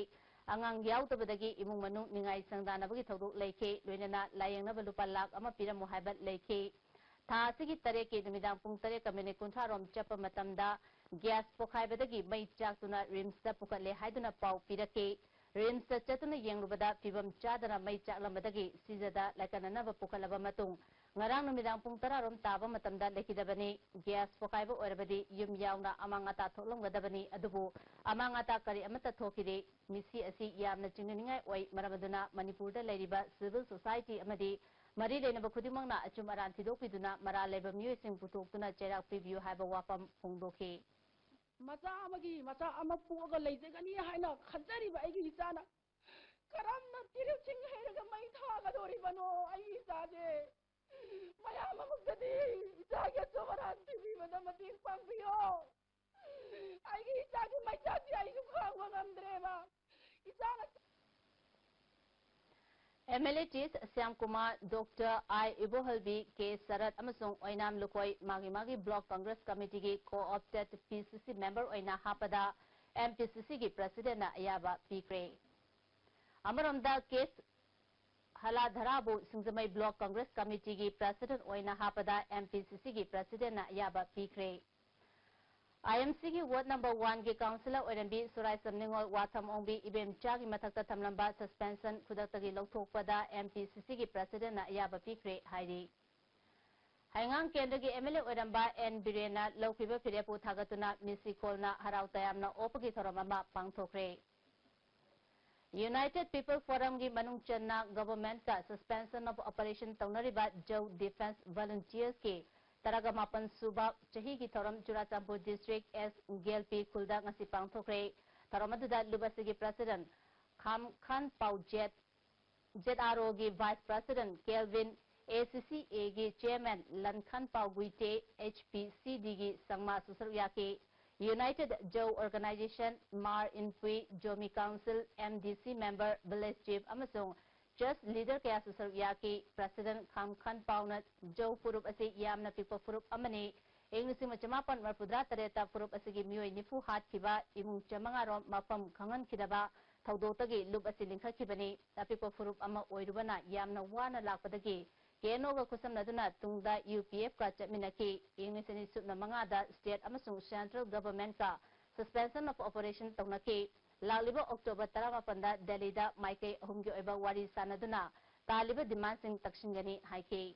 अंगांग याउतबदगी इमुंग मनु निंगाई संगदानबगी थौदोक लेखे लोइनना लायंगनबा लुपा लाख अमा पिरमु हाइबत लेखे था असिगी तरे के निमिदांग पुंग तरे कमिने कुंथारोम चप्पा मतमदा गैस पोखाइबदगी मई चाक्तुना रिम्सदा पुकले हाइदुना पाउ पिरके RIMS चतुन येंगरुबदा फिबम चादना May चाकलमदगी सिजदा लाइकननब पुखलबा मतुंग ngarang numidang pung tararom taba matamda lekidabani gas pokaiba oirabadi yum yauna amangata tholomgadabani adubu amangata kari amata thokide misi asi yamna chingningai oi maramaduna manipur da leiriba civil society amadi mari lenaba khudimangna achum aran thidokpiduna mara leba myoising putoktuna cherak preview haiba wapam phongdokhi macha ama puga leijagani haina khajari ba aigi isana karamna tiru ching heraga mai thaga dori bano ai isaje maya mamugdadi isaga somaran tibi bana mating pangbiyo aigi isage mai chati ai su khangwa ngamdreba isana MLA Chief Syam Kumar, Dr. I. Ibohalbi, K. Sarat Amasung Oinam Lukoi, Magi Block Congress Committee ki co-opted PCC member Oina Hapada, MPCC ki President na Ayaba Pikre. Amaramda case Haladharabu Singzamai Block Congress Committee ki President Oina Hapada, MPCC ki President na Ayaba Pikre. IMC की ward number 1 के councillor ओरंबी सुराय समनिंगोल Watham ओंबी इबेम Chagai मथक्ता थमलंबा suspension खुदक्तगी लौथोकपदा MPCC की president ना याबा पिक्रे हाइरी हाइंगांग केंद्र की MLA Oramba N बिरेना लौखिबा फिरेपु थागतुना मिसिकोलना हराव तयामना ओपगी थरममा पांगथोक्रे United people forum की मनुंग चन्ना government का सस्पेंशन ऑफ ऑपरेशन तौनरिबा जो डिफेंस वॉलंटियर्स के Taragamapan Suba, Chahiki Thoram, Churachampu District, S. Gelpi, Kulda, Ngasi Pangthokre, Taramadada, Lubasigi President, Khan Pau Jet, ZRO Vice President, Kelvin, ACCA Chairman, Lankhan Pau Guite, HPCD Sangma Susaryake, United Joe Organization, Mar Infui, Jomi Council, MDC Member, Village Chief, Amasung, Just leader kaya Susaryaki, President Khan Paunat, Joe Furup Asi Yamna Pipa Furup Amani, English Machamapan Marpudra Tareta Furup Asigi Mui Nifu Hat Kiba, Imung Chamangarom Mapam Kangan Kidaba, Taudotagi, Lub Asi Linka Kibani, Tapipa Furup Ama Oirubana, Yamna Wana Lakpadagi, Kenoga Kusam Naduna, Tungda UPF Kacha Minaki, English and Sutna Mangada, State Amasung Central Government Ka, Suspension of Operation Tonaki, Laliba October Taramapanda, Delhi da Maike Humgi Eba Wari Sanaduna, Taliba Dimansing Takshingani Haike.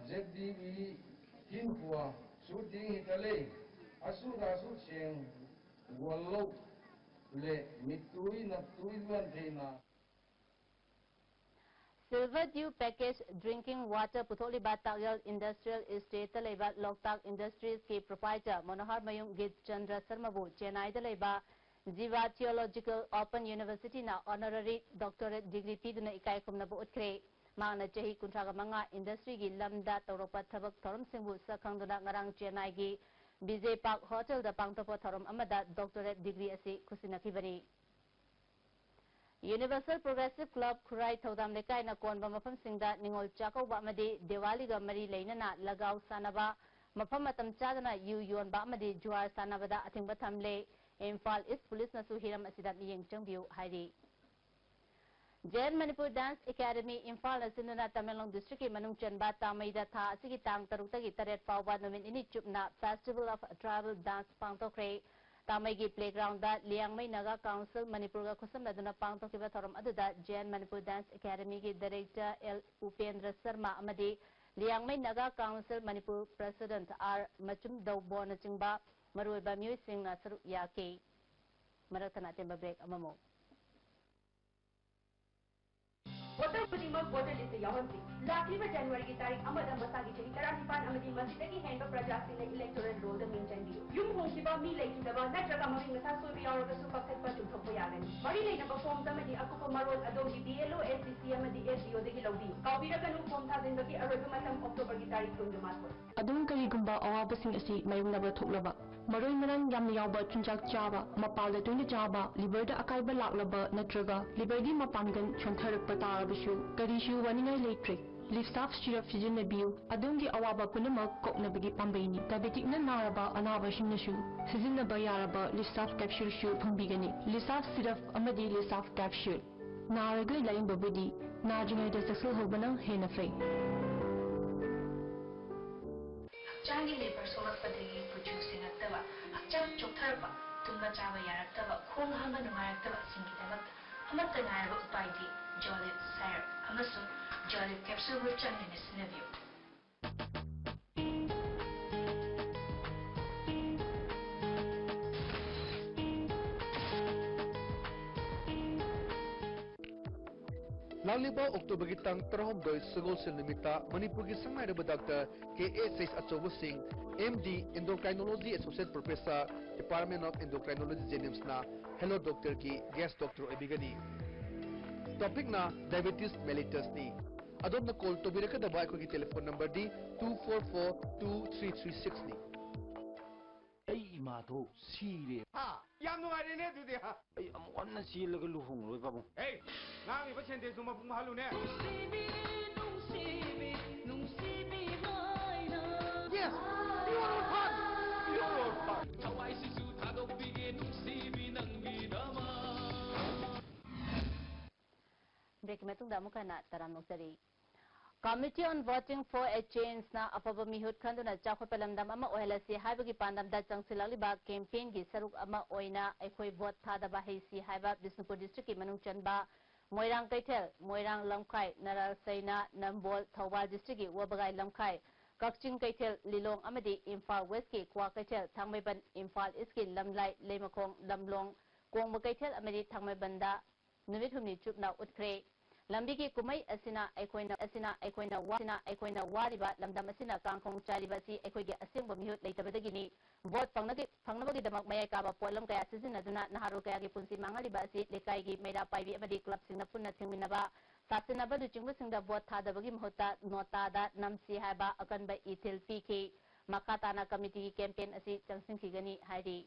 ZDB Hinfua, Shooting Italy, Asuda Sucheng, Wallo, Le Mitui Natui Vantina. Silver Dew Package Drinking Water Putoli Batayal Industrial Estate Leba Loktak Industries ke proprietor Manohar Mayung Git Chandra Sarmabu, Chennai Leba. Jiva Theological Open University na honorary doctorate degree piduna ikai kumna bu utkre mangna chahi kuntraga manga industry gi lamda tawropa thabak thoram singbu sakhangduna ngarang Chennai gi BJ Park Hotel da pangtopo thoram amada doctorate degree asi khusinakibani Universal Progressive Club Khurai Thodam lekai na konba mafam singda ningol chakauba amadi Diwali ga mari leinana lagaw sanaba mafam matam chadana yu yon ba amadi juar sanabada athingba thamle Imphal East Police na suhiram asida miyeng changbiu hairi. Jain Manipur Dance Academy Imphal na sinuna Tamenglong District ki manung chanba tamaida tha asigi tang tarukta ki taret pawba nomin ini chupna Festival of Tribal Dance pangtokre tamai gi playground da Liangmai Naga Council Manipur ga khusam laduna pangtokiba thoram aduda Jain Manipur Dance Academy ki Director L. Upendra Sharma amadi Liangmai Naga Council Manipur President R. Machum Dawbo na chingba Marui ba Mui Singh na saru yake maratana temba break amamo Water Pudima Water List Yawansi Lakliba January ki tarik amada masagi chari Taranipan amadi masjid ki hand of Prajasi na electoral roll the main changi Yung Hoshiba mi like daba natraga mari masa sobi aura su pakkat pa tumthok yagan Mari le na form tamadi akupa marol adom ki BLO SCC amadi SDO de ki lawdi Kawbira kanu form tha den ki arabu matam October ki tarik kun jamat Adum kali gumba awabasing asi mayung naba thuklaba Maroi marang yamna yawba chunjak chaba mapalda tuina chaba liberda akaiba laklaba natraga liberdi mapangan chontarakpa tarabasu karishu waningai leitre lift staff syrup sizinnabiu adumgi awaba punamak koknabagi pambaini diabetic na naraba anaba shimnasu sizinnaba yaraba lift staff capsule shu phangbigani lift staff syrup amadi lift staff capsule naraga laimba budi najingai da saksal hobana hena fei Changi liver solak padagi producing ataba akcham choktarba tumba chaba yaraktaba khong hama nungayaktaba singidamak ꯑꯃꯠꯇ ꯉꯥꯏꯔꯕ ꯎꯄꯥꯏꯗꯤ ꯖꯣꯂꯤꯞ ꯁꯥꯏꯔꯞ ꯑꯃꯁꯨꯡ ꯖꯣꯂꯤꯞ ꯀꯦꯞꯁꯨꯜꯕꯨ ꯆꯪꯗꯅ ꯁꯤꯖꯤꯟꯅꯕꯤꯌꯨ꯫ लालिबा October की तंग तरहमदोय सगोलसेल निमित्ता मणिपुर की संगनाइरबा doctor KSS. Achoub Singh MD. Endocrinology associate professor department of endocrinology JNIMS ना हेलो डॉक्टर की गेस्ट डॉक्टर एबिगनी टॉपिक ना डायबिटीज मेलिटस नी अदोम न कॉल तो बिरकदबा की टेलीफोन नंबर दी 24423336 नी इमाधो सीरे याम नुगारेने दुदे हा अमवन्न सीलग लुहोंग लोय बाबू ngang iba sente suma pung mahalu ne yes your part tawai sisu thadok bige nungsibi nangbi dama break metung damu kana taram noksari Committee on Voting for a Change na afaba mihut khanduna chakhopelamdam ama ohelasi haibagi pandamda changsilaliba campaign gi saruk ama oina ekhoi vote thadaba heisi haiba Bisnupur district ki manung chanba Moirang Kaitel, Moirang Lamkai, Narasayna, Nambol, Thawal district ki Wabagai Lamkai, Kakching Kaitel, Lilong Amadi, Imphal West ki Kwa Kaitel, Thangmaiban, Imphal East ki Lamlai, Lemakong, Lamlong, Kongma Kaitel Amadi Thangmaibanda, Numit Humni Chupna Utkre, Lambi ki Kumai Asina Ekoina Wariba, Lamdam Asina Kangkong Charibasi, Ekoige Asimba Mihut later Badagini, vote Pangnabagi the Makmayaka, Polam Kaya Sizinaduna, Naharu Kaya Punsi Mangalibasi, Lekaigi, Meda Pai, Amadi Club Singapuna Timinaba, Sasinaba to Chingusin the vote Tadabagim Hota, Notada, Namsi Haba, Akanba Itil PK, Makatana Committee Campaign Asi, Chansing Kigani, Heidi.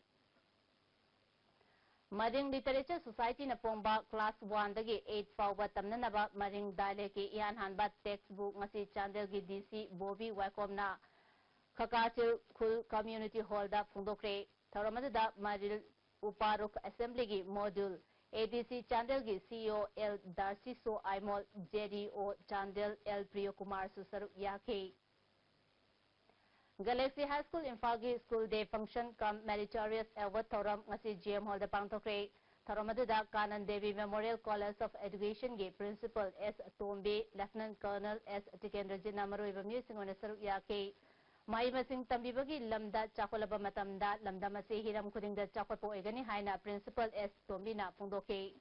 Maring Literature Society na Pomba Class 1 dagi 8 fawba tamnanaba Maring Dale ki Ian Hanbat textbook ngasi Chandel gi DC Bobby Wakom na Kakachil Khul Community Hall da Fundokre Tharamada Maril Uparuk Assembly gi Module ADC Chandel gi CEO L Darcy So Aimol JDO Chandel L Priyo Kumar Susaru Yake Galaxy High School Infagi School Day Function cum Meritorious Award Thoram ngasi GM Hall da Pangtokre Thoramada Kanan Devi Memorial College of Education ge Principal S Tombe Lieutenant Colonel S Tikendra Jinamaru ibami singona saru yake Mai masing tambibagi lamda chakolaba matamda lamda mase hiram khudingda chakopo egani haina Principal S Tombe na pungdoke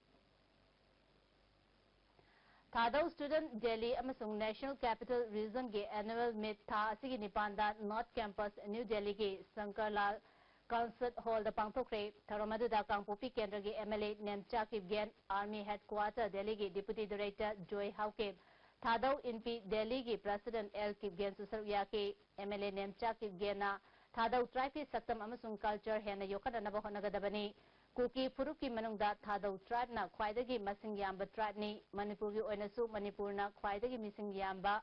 Thadau Student Delhi amasung National Capital Region ge Annual Meet Tha asigi nipanda North Campus New Delhi ge Sankarlal Concert Hall da Pangtokre Tharamadu da Kangpopi Kendra ge MLA Nemcha Kipgen Army Headquarter Delhi ge Deputy Director Joy Hauke Thadau INP Delhi ge President L Kipgen Susarya ke MLA Nemcha Kipgen na Thadau Tribe ki Saktam amasung Culture hena yokanaba honagadabani Kuki Furuki Manungda Thadau Tribe na Khwaidagi Masing Yamba Tribe ni Manipur gi oinasu Manipur na Khwaidagi Mising Yamba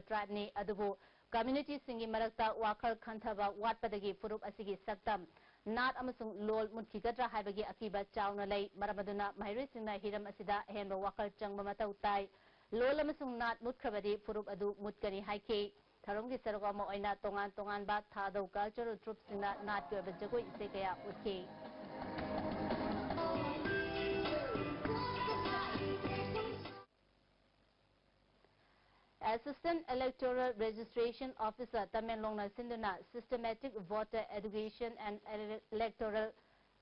Tribe ni adubu community singi marakta wakal khanthaba watpadagi Furuk asigi saktam Nat amasung lol mutkigadra haibagi akiba chawna lay maramaduna Mahiri singna hiram asida henba wakal changba matau tai lol amasung nat mutkhabadi Furuk adu mutkani haike Tharonggi sarugama oina tongan ba Thadau cultural troops singna nat ko bajagoi ise kaya utke Assistant Electoral Registration Officer Tamenlong na Sinduna Systematic Voter Education and Electoral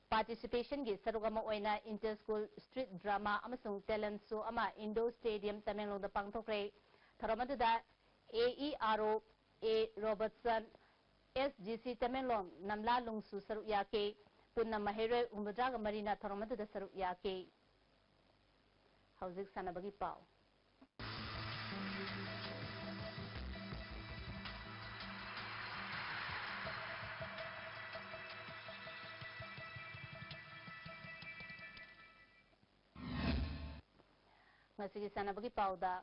Participation gi sarugama oina Inter-School Street Drama amasung talent show ama Indo Stadium Tamenlong da Pangtokre Tharamadada AERO A Robertson SGC Tamenlong namla lungsu saru yake punna mahere umraga marina Tharamadada saru yake Hauzik sanabagi pau Masigi sanabagi pauda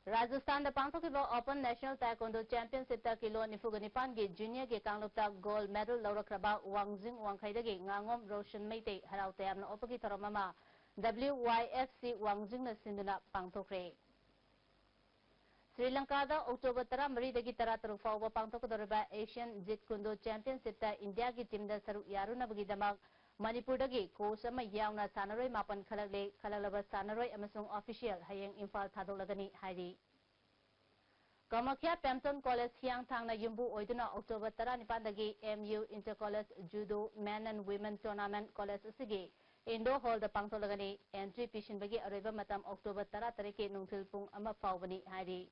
Rajasthan da pangthokiba Open National Taekwondo Championship ta kilo nifugani ge junior ge kanglopta gold medal laurakraba Wangjing Wangkhaidagi ngangom Roshan Meite haraute amna opagi tharamama WYFC Wangjing na sinduna pangthokre Sri Lanka da October 13 dagi 13 fawba pangthokdorba Asian Jeet Kundo Championship ta India gi team da saru yaruna bagi damak Manipurdagi coach ama yauna sanaroi mapan khalalaba sanaroi amasung official hayeng Imphal thadolagani hairi. Kamakya Pemton College Hiang Thangna Yumbu Oiduna October 19 MU Inter-College Judo Men and Women Tournament College Asigi Indo Hall the Pangtolagani entry pishin bagi arriba matam October 13 nungthil pung ama fawbani hairi.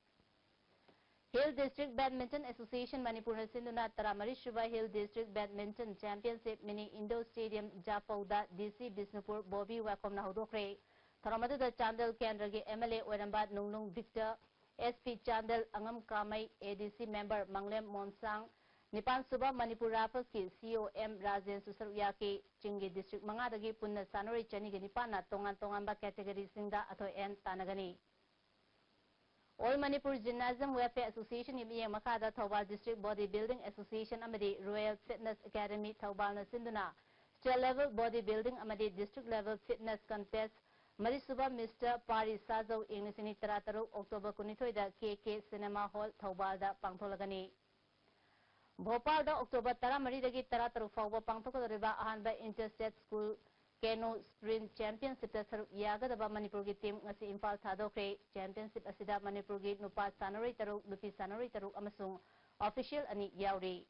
Hill District Badminton Association Manipur Sinduna Taramari Shuba Hill District Badminton Championship Mini Indo Stadium Japauda DC Bisnupur Bobby Wakom Nahodokre Taramadu the Chandel Kendragi MLA Oirambad Nungnung Victor SP Chandel Angam Kamai ADC member Manglem Monsang Nipan Suba Manipur Raffles ki COM Rajen Susaruyaki Chingi District Mangadagi Punna Sanori Chanigi Nipana Tongan category Singda Atho N Tanagani. All Manipur Gymnasium Welfare Association Yimiyang Makada Thawbal District Bodybuilding Association Amadi Royal Fitness Academy Thawbal na Sinduna State Level Bodybuilding Amadi District Level Fitness Contest Marisuba Mr. Pari Sazo Inglisini Tarataru October 19 da KK Cinema Hall Thawbal da Pangtholagani. Bhopal da October 13 dagi Tarataru Fawba Pangtholagariba Ahanba Interstate School Keno Sprint Championship da Saruk Yagadaba Manipur gi team ngasi Imphal thadokre Championship asida Manipur gi nupa sanari taruk nupi sanari taruk amasung official ani yauri.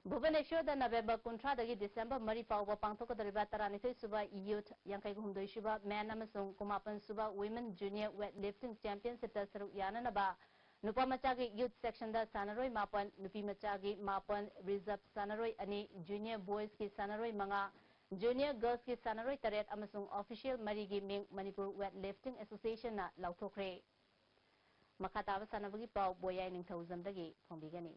Bhubaneswar da November 13 dagi December mari fawba pangthokadariba 12 suba youth yangkai humdoi suba men amasung 9 suba women junior weightlifting championship da saruk yananaba Nupa Machagi Youth Section da Sanaroi Mapan, Nupi Machagi Mapan Reserve Sanaroi Ani, Junior Boys ki Sanaroi Manga, Junior Girls ki Sanaroi Taret Amasung Official Marigi Ming Manipur Weightlifting Association na Lautokre. Makataba Sanabagi Pau Boyay Ning Thousand Dagi from beginning.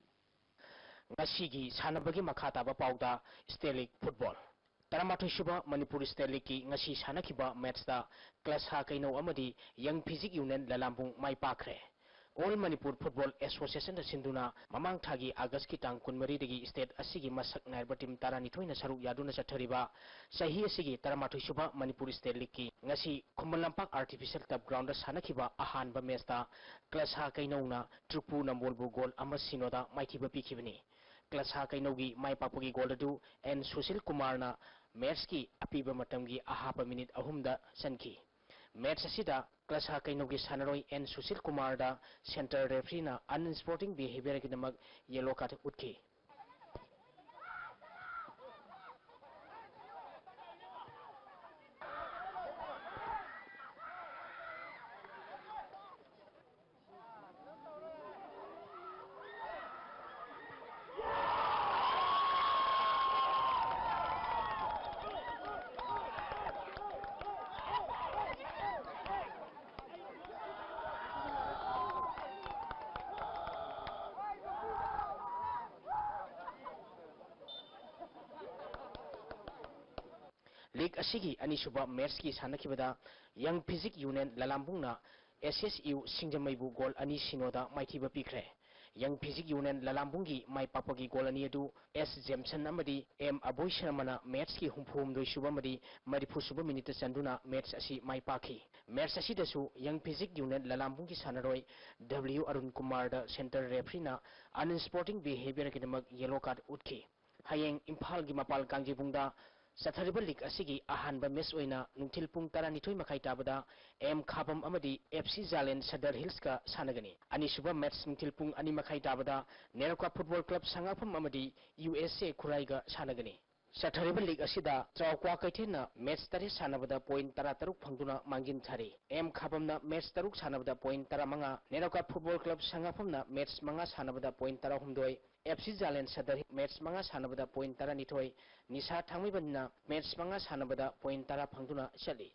Ngasigi Sanabagi Makataba Pauda State League Football. Taramatu Shuba Manipur State League ki ngasi Sanakiba match da Class Ha Kaino Amadi Young Physique Union Lalambung Mai Pakre. All Manipur Football Association da Sinduna Mamang Thagi August ki tang kunmari dagi state asigi masak nairba team tarani thoina saruk yaduna chathariba sahi asigi taramatu shuba Manipur State League ki ngasi Khumbalampak Artificial Turf Ground da sanakiba ahanba match da Class Ha Kainona Trupu Nambolbu goal ama sinoda maithiba pikibani Class Ha Kainogi mai papagi goal adu N Sushil Kumar na match ki apiba matamgi ahapa minute ahumda sanki match asida Class Ha Kainogi Sanaroi N Sushil Kumar da center referee na unsporting behavior ki namak yellow card utki. League asigi anishuba match ki sanakibada Young Physique Union Lalambung na SSU Singjamaibu goal ani sinoda maithiba pikre. Young Physique Union Lalambungi mai papagi goal ani adu S Jameson amadi M Aboy Sharmana match ki humphum doi shuba madi marifu suba minute chanduna match asi mai pakhi. Match asi dasu Young Physique Union Lalambungi sanaroi W Arun Kumar da center referee na unsporting behavior kidamak yellow card utki. Hayeng Imphal gi mapal kangjibungda Sathariba League asigi ahanba match oina nungthil pung 12 makai tabada M Khabam amadi FC Jalen Sadar Hills ka sanagani ani suba match nungthil pung 2 makai tabada Neraka Football Club Sangapam amadi USA Khuraiga sanagani Sathariba League asida Chawkwa Kaithena match tare sanabada point 13 phangduna mangjin thari M Khabam na match 3 sanabada point 15 Neraka Football Club Sangapam na match 5 sanabada point 13 FC Jalen Sadar match 5 sanabada point 12 Nisa Thangmibanna match 5 sanabada point 10 phangduna chali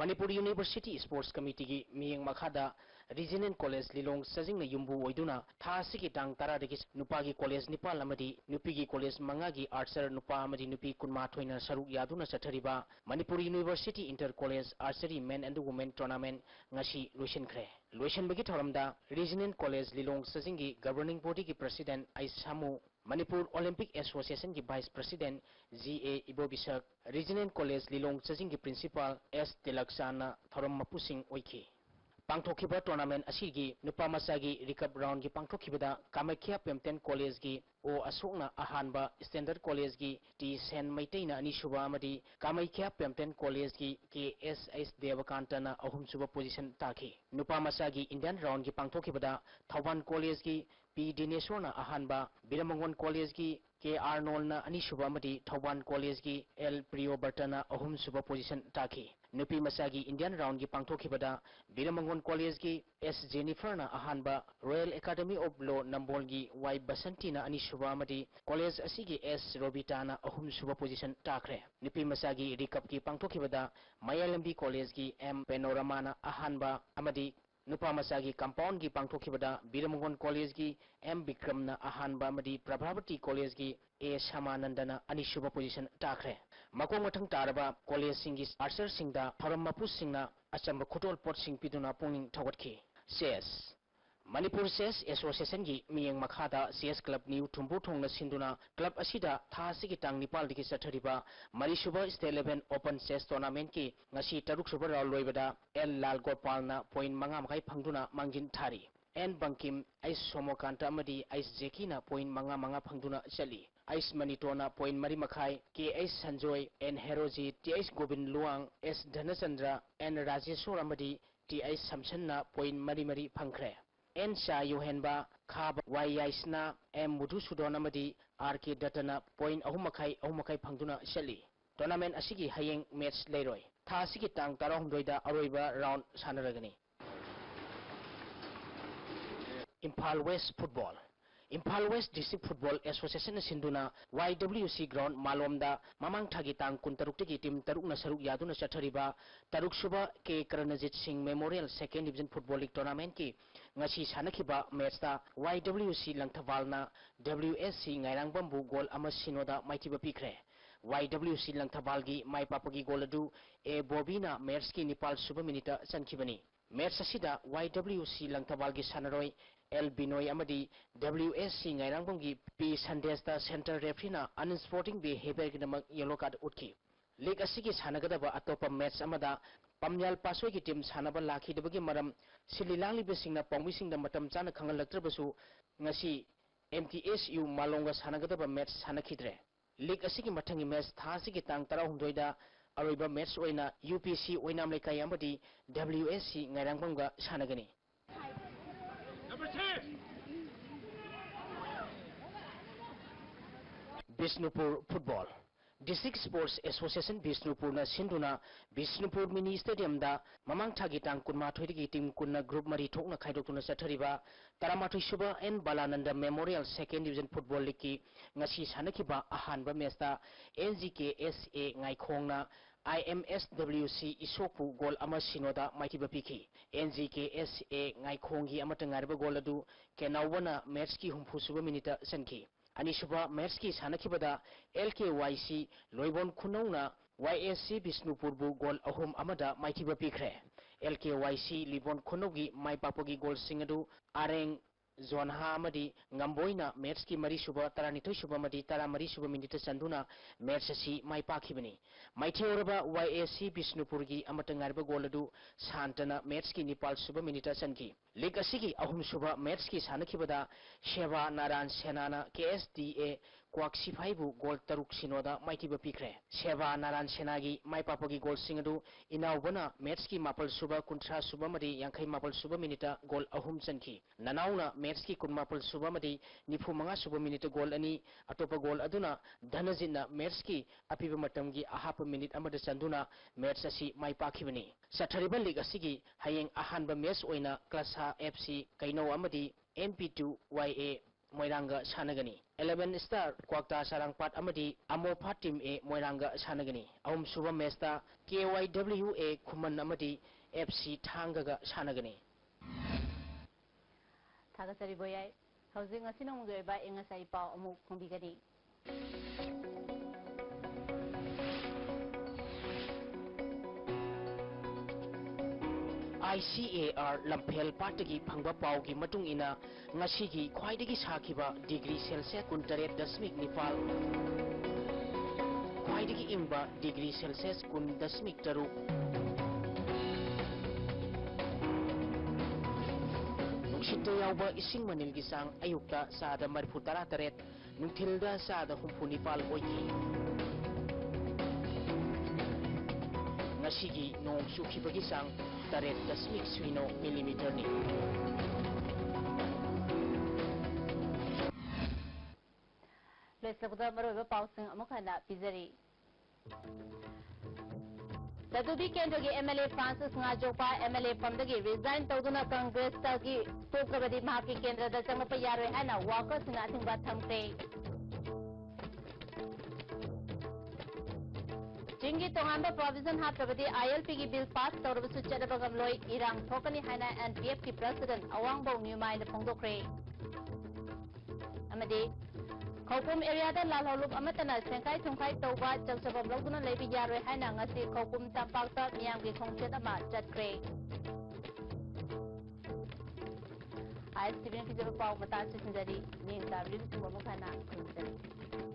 Manipur University Sports Committee gi miyeng makhada Regional College Lilong Sajing na yumbu oiduna tha sigi tang tara degi nupa gi college nipal amadi nupi gi college manga gi archer nupa amadi nupi kunma thoina saruk yaduna sathariba Manipur University Inter College Archery Men and Women Tournament ngasi loisinkhre loisinbagi thoramda Regional College Lilong Sajing gi governing body gi president Aisamu Manipur Olympic Association ki Vice President G.A. Ibobisak, Regional College Lilong Sajing ki Principal S. Tilaksana Thoram Mapusing Oiki. Pangthokiba tournament asigi nupa masagi recap round ki pangthokibada Kamakhya Pemten College ki O Asokna Ahanba Standard College ki T. Sen Maiteina Anishuba amadi Kamakhya Pemten College ki K.S.S. Devakantana ahumsuba position taki. Nupa masagi Indian round ki pangthokibada Thauban College ki P. Dineswarna Ahanba Biramangon College ki K. Arnold na Anishuba amadi Thauban College ki L. Priyo Bartana ahumsuba position taki. Nupi masagi Indian round ki pangthokibada Biramangon College ki S. Jennifer na Ahanba Royal Academy of Law Nambol ki Y. Basanti na Anishuba amadi College asigi S. Robita na ahumsuba position takre. Nupi masagi recap ki pangthokibada Mayalambi College ki M. Panorama na Ahanba amadi Nupa masagi compound ki pangthokibada Biramangon College ki M. Bikram na Ahanba amadi Prabhavati College ki A. Shamanandana anishuba position takre. Makong matang taraba college singi archer singda thoram mapu singna achamba khutol pot sing piduna punging thawatki. CS Manipur CS Association gi miyeng makhada CS Club New Thumbu thongna sinduna club asida tha sigi tang nipal diki sathariba Marishuba State Level Open Chess Tournament ki ngasi taruk suba raw loibada L Lal Gopal na point manga makai phangduna mangjin thari. N Bankim Ais Somokanta amadi Ais Jeki na point manga phangduna chali. Ais Manitona point mari makhai K. Ais Sanjoy N Heroji T. Ais Gobind Luang S. Dhanachandra N. Rajeshwar amadi T. Ais Samson na point mari phangkhre. N. Shah Yohenba Khab Y. Yaisna M. Mudhusudon amadi R. K. Datana point ahumakai phangduna chali. Tournament asigi hayeng match leiroi. Tha asigi tang tarong doida aroiba round sanaragani. Imphal West Football Imphal West District Football Association Sinduna YWC Ground Malomda Mamang Thagi Tang Kuntarukti Team Taruk na Saruk Yaduna Chathariba Taruk Suba K. Karanajit Singh Memorial Second Division Football League Tournament ki ngasi sanakiba match ta YWC Langthawal na WSC Ngairang Bambu goal ama sinoda maitiba pikre. YWC Langthawal gi mai papagi goal adu A. Bobina Merski Nepal Suba Minita Chankibani. Match asida YWC Langthawal gi sanaroi L. Binoy amadi WSC Ngairangbangi P. Sandesta Center Referee unsporting behavior ginamak yellow card utki. League asigi sanagadaba atopa match amada Pamyal Pasoi ki team sanaba lakhidabagi maram sililangi besingna pongmisingda matam chana khangalaktrabasu ngasi MTSU Malonga sanagadaba match sanakhidre. League asigi mathangi match thasigi tang 16 da aroiba match oina UPC oinam lekai amadi WSC Ngairangbanga sanagani. Bishnupur Football District Sports Association Bishnupur na sinduna Bishnupur Mini Stadium da mamang thagi tang kunma thoidigi team kunna group mari thokna khaidokuna sathariba Taramathoi Suba N Balananda Memorial Second Division Football League ki ngasi sanakiba ahanba match da NGKSA Ngaikhongna IMSWC Isopu goal ama sinoda maitiba piki NGKSA Ngaikhongi amata ngarba goal adu kenawana match ki humfu suba minita sanki Anishuba match ki sanakibada LKYC Loibon Khunongna YSC Bishnupurbu goal ahum amada maitiba pikre LKYC Libon Khunogi mai papogi goal singadu Areng Zonha amadi Ngamboina match ki mari suba taranithoi suba madi tara mari suba minita sanduna match asi mai pakibani maithoraba YSC Bishnupurgi amata ngarba goal adu santana match ki Nepal suba minita sanki League asigi ahum suba match ki sanakibada Sheva Naran Senana KSDA Kwaksi Phaibu goal taruk sinoda maitiba pikre Sheva Naran Senagi mai papagi goal singadu inaubana match ki mapal suba kuntra suba madi yankhai mapal suba minita goal ahum sanki nanauna match ki kun mapal suba madi nifu manga suba minita goal ani atopa goal aduna Dhanajitna match ki apiba matamgi ahapa minute amada sanduna match asi mai pakibani Sathariba League asigi hayeng ahanba match oina Klasa FC Kaino amadi MP2YA Moiranga Sanagani 11 Star Kwakta Sarangpat Amadi Amorpha Team A Moiranga Sanagani Ahum Suba Mesta KYWA Kuman Amadi FC Tangaga Sanagani Tagasari Boyai Housing a Sinong by Ingasai Pau Amuk Kumbigani ICAR Lampel Patagi Pangba Paugi Matung Ina Ngasigi Kwaidigi Sakiba Degree Celsius Kuntaret Dasmik Nipal Kwaidigi Imba Degree Celsius Kun Dasmik Taru Nuksita Yauba Ising Manil Gisang Ayukta Sada Marputara Taret Nungtilda Sada Humpunipal Oiki Ngasigi Nong Sukibagisang Taret Dasmik Swino Millimeter ni Lesabda Maroba Pausing Amukana Pizari Tatubi Kendogi MLA Francis Ngajopa MLA Pamdagi resign Toduna Congress Tagi Tokabadi Mahaki Kendra da Sangapayare Hana Walkers nothing but Thamte Jingi Tongamba Provision Hatrabadi ILP ki bill pass Taurusu Chadabagamloi Irang Tokani Hana and PF ki President Awangbo Nyumai the Pongdokre Amadi Kokum area da Lalolup Amatana Senkai Tongkai Toba Joseph Loguna Levi Yare Hana Ngasi Kokum Tampakta Miyangi Kongchetama Jatkre I Stephen Kizero Pau Matasi Sindari Ning Tabri Sumamukana Kunzari